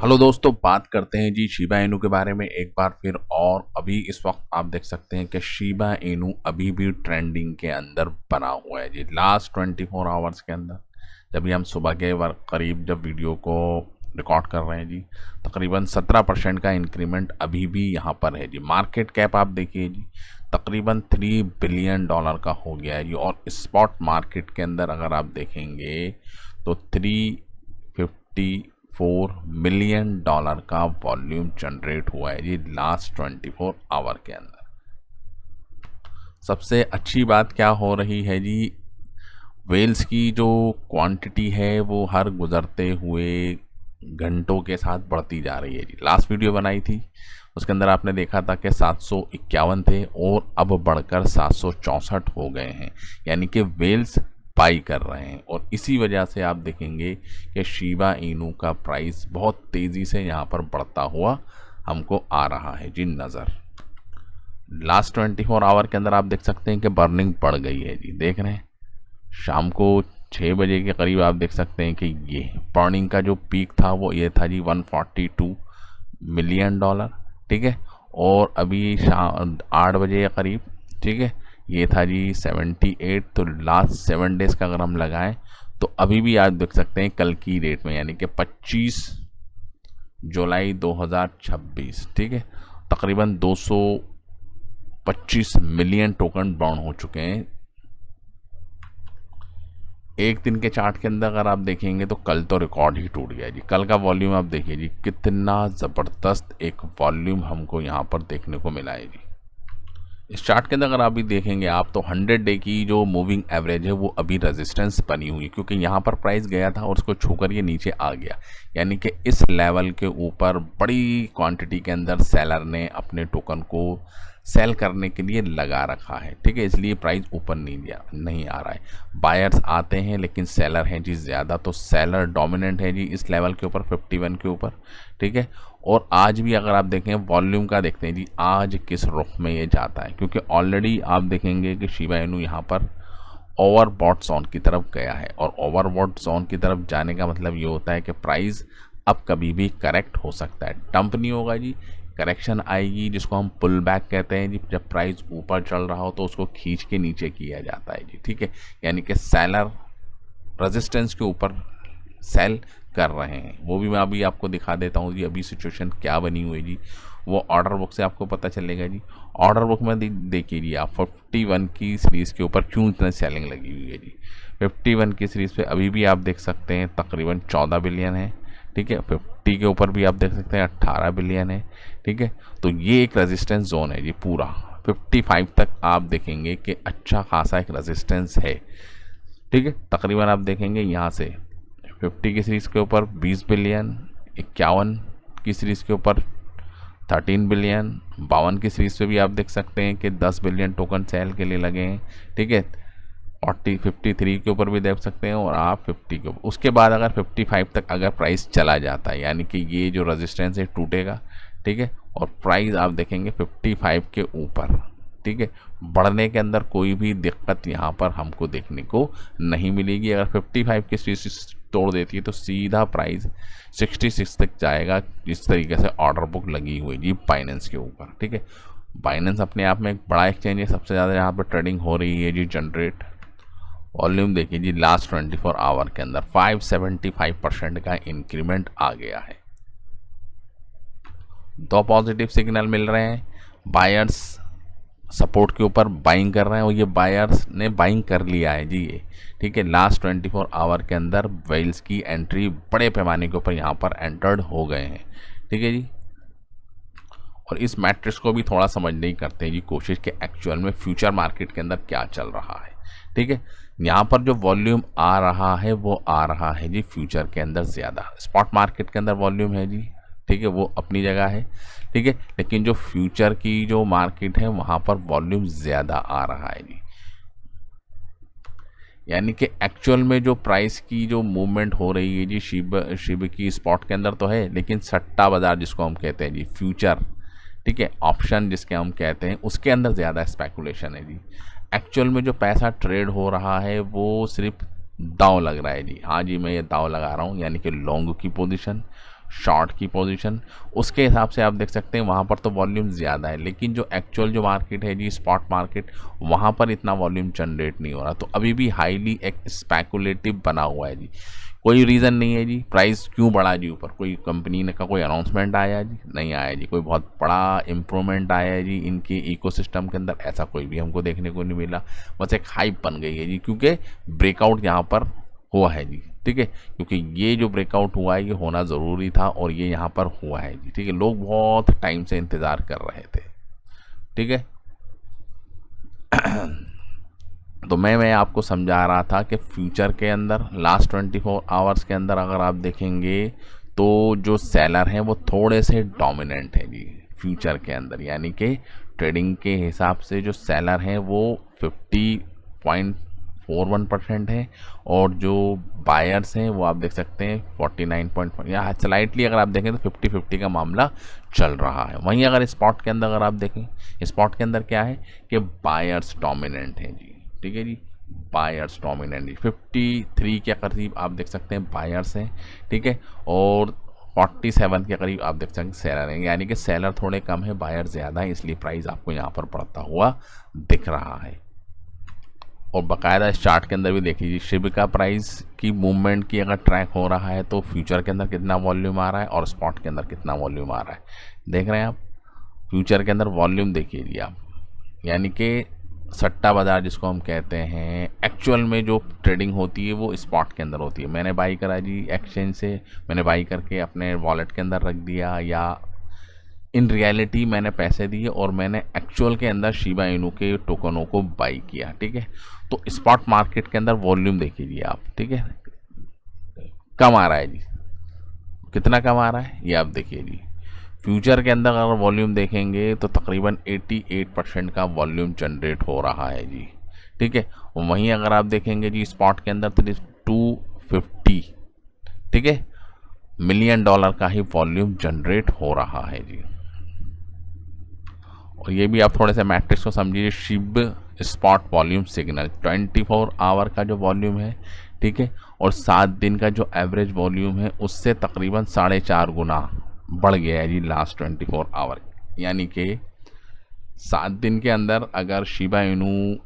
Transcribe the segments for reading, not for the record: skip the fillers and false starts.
Hello दोस्तों, बात करते हैं जी शिबा इनू के बारे में एक बार फिर। और अभी इस वक्त आप देख सकते हैं कि शिबा इनू अभी भी ट्रेंडिंग के अंदर बना हुआ है जी। लास्ट 24 आवर्स के अंदर जब भी हम सुबह के करीब जब वीडियो को रिकॉर्ड कर रहे हैं जी, तकरीबन 17% का इंक्रीमेंट अभी भी यहाँ पर है जी। मार्केट कैप आप देखिए जी, तकरीबन $3 बिलियन का हो गया है जी। और स्पॉट मार्केट के अंदर अगर आप देखेंगे तो 354 मिलियन का वॉल्यूम जनरेट हुआ है जी लास्ट 24 आवर के अंदर। सबसे अच्छी बात क्या हो रही है जी, वेल्स की जो क्वांटिटी है वो हर गुजरते हुए घंटों के साथ बढ़ती जा रही है जी। लास्ट वीडियो बनाई थी उसके अंदर आपने देखा था कि 751 थे और अब बढ़कर 764 हो गए हैं, यानी कि वेल्स बाई कर रहे हैं। और इसी वजह से आप देखेंगे कि शिबा इनू का प्राइस बहुत तेज़ी से यहाँ पर बढ़ता हुआ हमको आ रहा है जी नज़र। लास्ट 24 आवर के अंदर आप देख सकते हैं कि बर्निंग बढ़ गई है जी। देख रहे हैं शाम को 6 बजे के करीब आप देख सकते हैं कि ये बर्निंग का जो पीक था वो ये था जी $142 मिलियन, ठीक है। और अभी शाम 8 बजे के करीब, ठीक है, ये था जी 78। तो लास्ट 7 डेज़ का अगर हम लगाएं तो अभी भी आप देख सकते हैं कल की डेट में, यानी कि 25 जुलाई 2026, ठीक है, तकरीबन 225 मिलियन टोकन बाउंड हो चुके हैं। एक दिन के चार्ट के अंदर अगर आप देखेंगे तो कल तो रिकॉर्ड ही टूट गया जी। कल का वॉल्यूम आप देखिए जी, कितना ज़बरदस्त एक वॉल्यूम हमको यहाँ पर देखने को मिला है जी। इस चार्ट के अंदर अगर आप भी देखेंगे आप तो 100 डे की जो मूविंग एवरेज है वो अभी रेजिस्टेंस बनी हुई है, क्योंकि यहाँ पर प्राइस गया था और उसको छूकर ये नीचे आ गया। यानी कि इस लेवल के ऊपर बड़ी क्वांटिटी के अंदर सेलर ने अपने टोकन को सेल करने के लिए लगा रखा है, ठीक है, इसलिए प्राइस ऊपर नहीं आ रहा है। बायर्स आते हैं लेकिन सेलर हैं जी ज़्यादा, तो सेलर डोमिनेंट है जी इस लेवल के ऊपर 51 के ऊपर, ठीक है। और आज भी अगर आप देखें वॉल्यूम का देखते हैं जी, आज किस रुख में ये जाता है, क्योंकि ऑलरेडी आप देखेंगे कि शिबा इनू यहाँ पर ओवरबॉट जोन की तरफ गया है। और ओवरबॉट जोन की तरफ जाने का मतलब ये होता है कि प्राइस अब कभी भी करेक्ट हो सकता है, डंप नहीं होगा जी, करेक्शन आएगी, जिसको हम पुल बैक कहते हैं जी। जब प्राइस ऊपर चल रहा हो तो उसको खींच के नीचे किया जाता है जी, ठीक है। यानी कि सेलर रेजिस्टेंस के ऊपर सेल कर रहे हैं, वो भी मैं अभी आपको दिखा देता हूँ जी। अभी सिचुएशन क्या बनी हुई है जी, वो ऑर्डर बुक से आपको पता चलेगा जी। ऑर्डर बुक में देखिए जी आप 51 की सीरीज़ के ऊपर क्यों इतना सेलिंग लगी हुई है जी। 51 की सीरीज़ पे अभी भी आप देख सकते हैं तकरीबन 14 बिलियन है, ठीक है। 50 के ऊपर भी आप देख सकते हैं 18 बिलियन है, ठीक है। तो ये एक रेजिस्टेंस जोन है जी पूरा। 55 तक आप देखेंगे कि अच्छा खासा एक रेजिस्टेंस है, ठीक है। तकरीबन आप देखेंगे यहाँ से 50 की सीरीज़ के ऊपर 20 बिलियन, 51 की सीरीज़ के ऊपर 13 बिलियन, 52 की सीरीज़ पे भी आप देख सकते हैं कि 10 बिलियन टोकन सेल के लिए लगे हैं, ठीक है। 53 के ऊपर भी देख सकते हैं और आप 50 के ऊपर। उसके बाद अगर 55 तक अगर प्राइस चला जाता है, यानी कि ये जो रेजिस्टेंस है टूटेगा, ठीक है। और प्राइस आप देखेंगे 55 के ऊपर, ठीक है, बढ़ने के अंदर कोई भी दिक्कत यहाँ पर हमको देखने को नहीं मिलेगी। अगर 55 की सीरीज तोड़ देती है तो सीधा प्राइस 66 तक जाएगा, जिस तरीके से ऑर्डर बुक लगी हुई जी बाइनेंस के ऊपर, ठीक है। बाइनेंस अपने आप में एक बड़ा एक्सचेंज है, सबसे ज़्यादा यहाँ पर ट्रेडिंग हो रही है जी जनरेट। वॉल्यूम देखिए जी लास्ट 24 आवर के अंदर 575% का इंक्रीमेंट आ गया है। दो पॉजिटिव सिग्नल मिल रहे हैं, बायर्स सपोर्ट के ऊपर बाइंग कर रहे हैं और ये बायर्स ने बाइंग कर लिया है जी ये, ठीक है। लास्ट 24 आवर के अंदर वेल्स की एंट्री बड़े पैमाने के ऊपर यहाँ पर एंटर्ड हो गए हैं, ठीक है जी। और इस मैट्रिक्स को भी थोड़ा समझने की करते हैं जी कोशिश के एक्चुअल में फ्यूचर मार्केट के अंदर क्या चल रहा है, ठीक है। यहाँ पर जो वॉल्यूम आ रहा है वो आ रहा है जी फ्यूचर के अंदर ज़्यादा। स्पॉट मार्केट के अंदर वॉल्यूम है जी, ठीक है, वो अपनी जगह है, ठीक है। लेकिन जो फ्यूचर की जो मार्केट है वहाँ पर वॉल्यूम ज़्यादा आ रहा है जी। यानी कि एक्चुअल में जो प्राइस की जो मूवमेंट हो रही है जी शिब की स्पॉट के अंदर तो है, लेकिन सट्टा बाज़ार जिसको हम कहते हैं जी फ्यूचर, ठीक है, ऑप्शन जिसके हम कहते हैं, उसके अंदर ज़्यादा स्पेकुलेशन है जी। एक्चुअल में जो पैसा ट्रेड हो रहा है वो सिर्फ दांव लग रहा है जी। हाँ जी, मैं ये दांव लगा रहा हूँ, यानी कि लॉन्ग की पोजीशन, शॉर्ट की पोजीशन, उसके हिसाब से आप देख सकते हैं वहाँ पर तो वॉल्यूम ज़्यादा है, लेकिन जो एक्चुअल जो मार्केट है जी स्पॉट मार्केट, वहाँ पर इतना वॉल्यूम जनरेट नहीं हो रहा। तो अभी भी हाईली एक स्पेकुलेटिव बना हुआ है जी, कोई रीज़न नहीं है जी प्राइस क्यों बढ़ा जी ऊपर। कोई कंपनी ने का कोई अनाउंसमेंट आया जी, नहीं आया जी। कोई बहुत बड़ा इम्प्रूवमेंट आया है जी इनके इकोसिस्टम के अंदर, ऐसा कोई भी हमको देखने को नहीं मिला। बस एक हाइप बन गई है जी, क्योंकि ब्रेकआउट यहाँ पर हुआ है जी, ठीक है। क्योंकि ये जो ब्रेकआउट हुआ है ये होना ज़रूरी था और ये यहाँ पर हुआ है जी, ठीक है। लोग बहुत टाइम से इंतज़ार कर रहे थे, ठीक है। तो मैं आपको समझा रहा था कि फ्यूचर के अंदर लास्ट 24 आवर्स के अंदर अगर आप देखेंगे तो जो सेलर हैं वो थोड़े से डोमिनेंट हैं जी फ्यूचर के अंदर, यानी कि ट्रेडिंग के हिसाब से जो सेलर हैं वो 50.41% है और जो बायर्स हैं वो आप देख सकते हैं 49.4, या स्लाइटली अगर आप देखें तो 50-50 का मामला चल रहा है। वहीं अगर स्पॉट के अंदर अगर आप देखें, स्पॉट के अंदर क्या है कि बायर्स डोमिनेंट हैं जी, ठीक है जी, बायर्स डोमिनेंट 53 के करीब आप देख सकते हैं बायर्स हैं, ठीक है। और 47 के करीब आप देख सकते हैं सेलर हैं, यानी कि सेलर थोड़े कम है, बायर ज़्यादा है, इसलिए प्राइस आपको यहाँ पर बढ़ता हुआ दिख रहा है। और बाकायदा इस चार्ट के अंदर भी देख लीजिए शिब का प्राइस की मूवमेंट की अगर ट्रैक हो रहा है तो फ्यूचर के अंदर कितना वॉल्यूम आ रहा है और स्पॉट के अंदर कितना वॉल्यूम आ रहा है, देख रहे हैं आप। फ्यूचर के अंदर वॉल्यूम देखिए जी आप, यानी कि सट्टा बाज़ार जिसको हम कहते हैं, एक्चुअल में जो ट्रेडिंग होती है वो स्पॉट के अंदर होती है। मैंने बाई करा जी एक्सचेंज से, मैंने बाई करके अपने वॉलेट के अंदर रख दिया, या इन रियलिटी मैंने पैसे दिए और मैंने एक्चुअल के अंदर शिबा इनू के टोकनों को बाई किया, ठीक है। तो स्पॉट मार्केट के अंदर वॉल्यूम देखिए जी आप, ठीक है, कम आ रहा है जी। कितना कम आ रहा है ये आप देखिए जी। फ्यूचर के अंदर अगर वॉल्यूम देखेंगे तो तकरीबन 88% का वॉल्यूम जनरेट हो रहा है जी, ठीक है। वहीं अगर आप देखेंगे जी स्पॉट के अंदर तो 250, ठीक है, मिलियन डॉलर का ही वॉल्यूम जनरेट हो रहा है जी। और ये भी आप थोड़े से मैट्रिक्स को समझिए, Shiv spot volume signal 24 our का जो वॉल्यूम है, ठीक है, और 7 दिन का जो एवरेज वॉल्यूम है उससे तकरीबन 4.5 गुना बढ़ गया है जी लास्ट 24 आवर। यानी कि 7 दिन के अंदर अगर शिबा इनू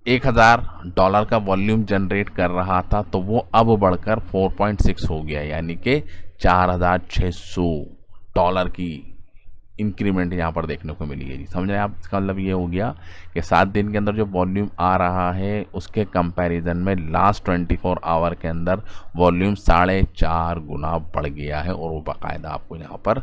$1000 का वॉल्यूम जनरेट कर रहा था तो वो अब बढ़कर 4.6 हो गया, यानी कि $4600 की इंक्रीमेंट यहाँ पर देखने को मिली है जी। समझ रहे हैं आप, इसका मतलब ये हो गया कि 7 दिन के अंदर जो वॉल्यूम आ रहा है उसके कंपैरिजन में लास्ट 24 आवर के अंदर वॉल्यूम 4.5 गुना बढ़ गया है, और वो बाकायदा आपको यहाँ पर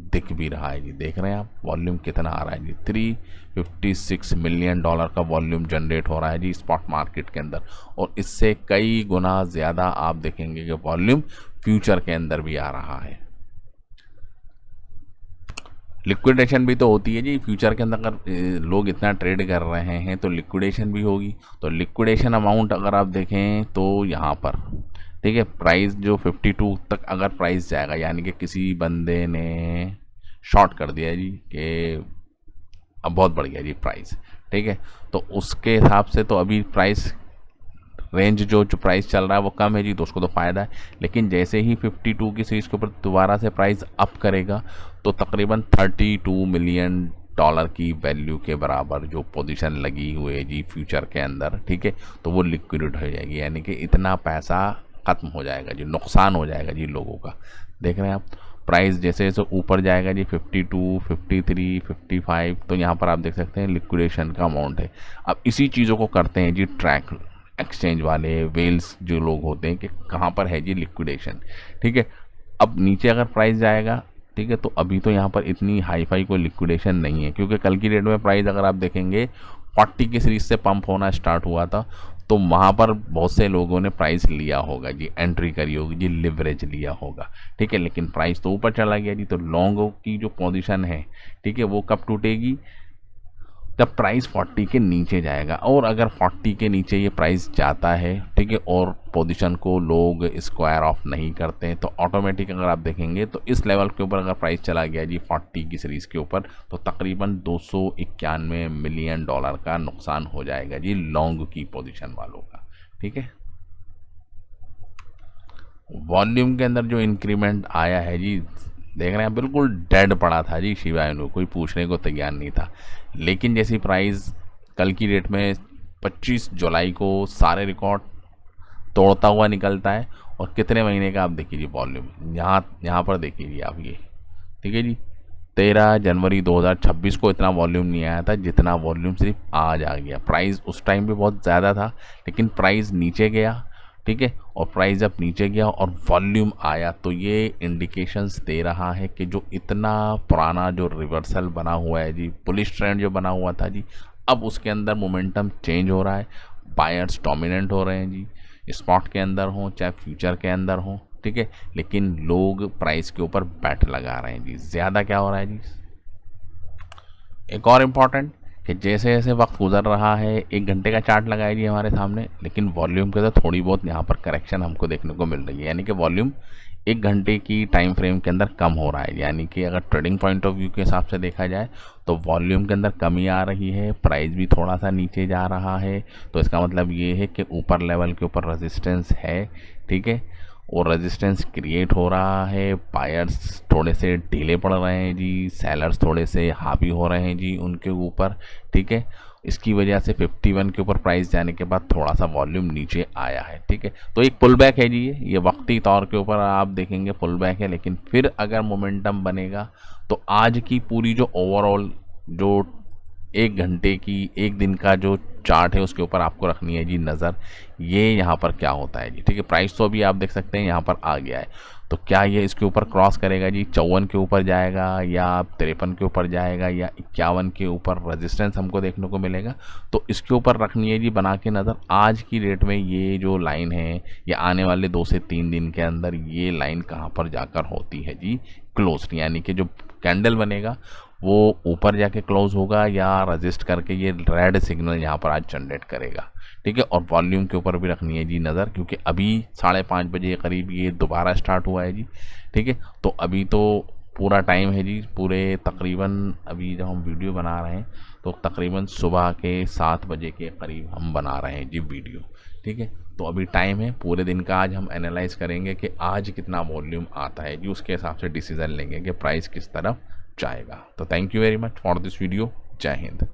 दिख भी रहा है जी। देख रहे हैं आप वॉल्यूम कितना आ रहा है जी, $356 मिलियन का वॉल्यूम जनरेट हो रहा है जी स्पॉट मार्केट के अंदर, और इससे कई गुना ज़्यादा आप देखेंगे कि वॉल्यूम फ्यूचर के अंदर भी आ रहा है। लिक्विडेशन भी तो होती है जी फ्यूचर के अंदर, अगर लोग इतना ट्रेड कर रहे हैं तो लिक्विडेशन भी होगी। तो लिक्विडेशन अमाउंट अगर आप देखें तो यहाँ पर, ठीक है, प्राइस जो 52 तक अगर प्राइस जाएगा, यानी कि किसी बंदे ने शॉर्ट कर दिया जी कि अब बहुत बढ़ गया जी प्राइस, ठीक है, तो उसके हिसाब से तो अभी प्राइस रेंज जो प्राइस चल रहा है वो कम है जी, तो उसको तो फ़ायदा है। लेकिन जैसे ही 52 की सीरीज़ के ऊपर दोबारा से प्राइस अप करेगा तो तकरीबन $32 मिलियन की वैल्यू के बराबर जो पोजीशन लगी हुई है जी फ्यूचर के अंदर, ठीक है, तो वो लिक्विड हो जाएगी, यानी कि इतना पैसा ख़त्म हो जाएगा जी, नुकसान हो जाएगा जी लोगों का। देख रहे हैं आप प्राइस जैसे जैसे ऊपर जाएगा जी 52, 53, 55, तो यहाँ पर आप देख सकते हैं लिक्विडेशन का अमाउंट है। अब इसी चीज़ों को करते हैं जी ट्रैक एक्सचेंज वाले वेल्स जो लोग होते हैं कि कहाँ पर है जी लिक्विडेशन, ठीक है। अब नीचे अगर प्राइस जाएगा, ठीक है, तो अभी तो यहाँ पर इतनी हाई फाई कोई लिक्विडेशन नहीं है, क्योंकि कल की डेट में प्राइस अगर आप देखेंगे 40 की सीरीज से पंप होना स्टार्ट हुआ था, तो वहाँ पर बहुत से लोगों ने प्राइस लिया होगा जी, एंट्री करी होगी जी, लिवरेज लिया होगा, ठीक है। लेकिन प्राइस तो ऊपर चला गया जी, तो लॉन्गों की जो पोजीशन है, ठीक है, वो कब टूटेगी, जब प्राइस 40 के नीचे जाएगा। और अगर 40 के नीचे ये प्राइस जाता है, ठीक है, और पोजीशन को लोग स्क्वायर ऑफ नहीं करते हैं, तो ऑटोमेटिक अगर आप देखेंगे तो इस लेवल के ऊपर अगर प्राइस चला गया जी 40 की सीरीज़ के ऊपर, तो तकरीबन $291 मिलियन का नुकसान हो जाएगा जी लॉन्ग की पोजीशन वालों का, ठीक है। वॉल्यूम के अंदर जो इंक्रीमेंट आया है जी, देख रहे हैं बिल्कुल डेड पड़ा था जी शिबा इनू, कोई पूछने को तैयार नहीं था। लेकिन जैसी प्राइस कल की डेट में 25 जुलाई को सारे रिकॉर्ड तोड़ता हुआ निकलता है, और कितने महीने का आप देखिए जी वॉल्यूम, यहाँ पर देखिए जी आप ये, ठीक है जी। 13 जनवरी 2026 को इतना वॉल्यूम नहीं आया था जितना वॉल्यूम सिर्फ आज आ गया। प्राइस उस टाइम पे बहुत ज़्यादा था, लेकिन प्राइस नीचे गया, ठीक है, और प्राइस जब नीचे गया और वॉल्यूम आया तो ये इंडिकेशंस दे रहा है कि जो इतना पुराना जो रिवर्सल बना हुआ है जी, बुलिश ट्रेंड जो बना हुआ था जी, अब उसके अंदर मोमेंटम चेंज हो रहा है, बायर्स डोमिनेंट हो रहे हैं जी, स्पॉट के अंदर हों चाहे फ्यूचर के अंदर हों, ठीक है। लेकिन लोग प्राइस के ऊपर बैट लगा रहे हैं जी। ज़्यादा क्या हो रहा है जी, एक और इम्पॉर्टेंट कि जैसे जैसे वक्त गुजर रहा है, 1 घंटे का चार्ट लगाया जी हमारे सामने, लेकिन वॉल्यूम के तो थोड़ी बहुत यहाँ पर करेक्शन हमको देखने को मिल रही है, यानी कि वॉल्यूम 1 घंटे की टाइम फ्रेम के अंदर कम हो रहा है। यानी कि अगर ट्रेडिंग पॉइंट ऑफ व्यू के हिसाब से देखा जाए तो वॉल्यूम के अंदर कमी आ रही है, प्राइस भी थोड़ा सा नीचे जा रहा है, तो इसका मतलब ये है कि ऊपर लेवल के ऊपर रेजिस्टेंस है, ठीक है, और रेजिस्टेंस क्रिएट हो रहा है। बायर्स थोड़े से ढीले पड़ रहे हैं जी, सेलर्स थोड़े से हावी हो रहे हैं जी उनके ऊपर, ठीक है। इसकी वजह से 51 के ऊपर प्राइस जाने के बाद थोड़ा सा वॉल्यूम नीचे आया है, ठीक है। तो एक पुल बैक है जी, ये वक्ती तौर के ऊपर आप देखेंगे पुल बैक है, लेकिन फिर अगर मोमेंटम बनेगा तो आज की पूरी जो ओवरऑल जो 1 घंटे की, 1 दिन का जो चार्ट है उसके ऊपर आपको रखनी है जी नज़र, ये यहाँ पर क्या होता है जी, ठीक है। प्राइस तो अभी आप देख सकते हैं यहाँ पर आ गया है, तो क्या ये इसके ऊपर क्रॉस करेगा जी, 54 के ऊपर जाएगा या 53 के ऊपर जाएगा या 51 के ऊपर रेजिस्टेंस हमको देखने को मिलेगा, तो इसके ऊपर रखनी है जी बना के नज़र। आज की डेट में ये जो लाइन है, या आने वाले 2 से 3 दिन के अंदर ये लाइन कहाँ पर जाकर होती है जी क्लोज, यानी कि जो कैंडल बनेगा वो ऊपर जाके क्लोज होगा या रजिस्ट करके ये रेड सिग्नल यहाँ पर आज जनरेट करेगा, ठीक है। और वॉल्यूम के ऊपर भी रखनी है जी नज़र, क्योंकि अभी 5:30 बजे के करीब ये दोबारा स्टार्ट हुआ है जी, ठीक है। तो अभी तो पूरा टाइम है जी, पूरे तकरीबन अभी जब हम वीडियो बना रहे हैं तो तकरीबन सुबह के 7 बजे के करीब हम बना रहे हैं जी वीडियो, ठीक है। तो अभी टाइम है पूरे दिन का, आज हम एनालाइज करेंगे कि आज कितना वॉल्यूम आता है जी, उसके हिसाब से डिसीजन लेंगे कि प्राइस किस तरफ जाएगा। तो thank you very much for this video. जय हिंद।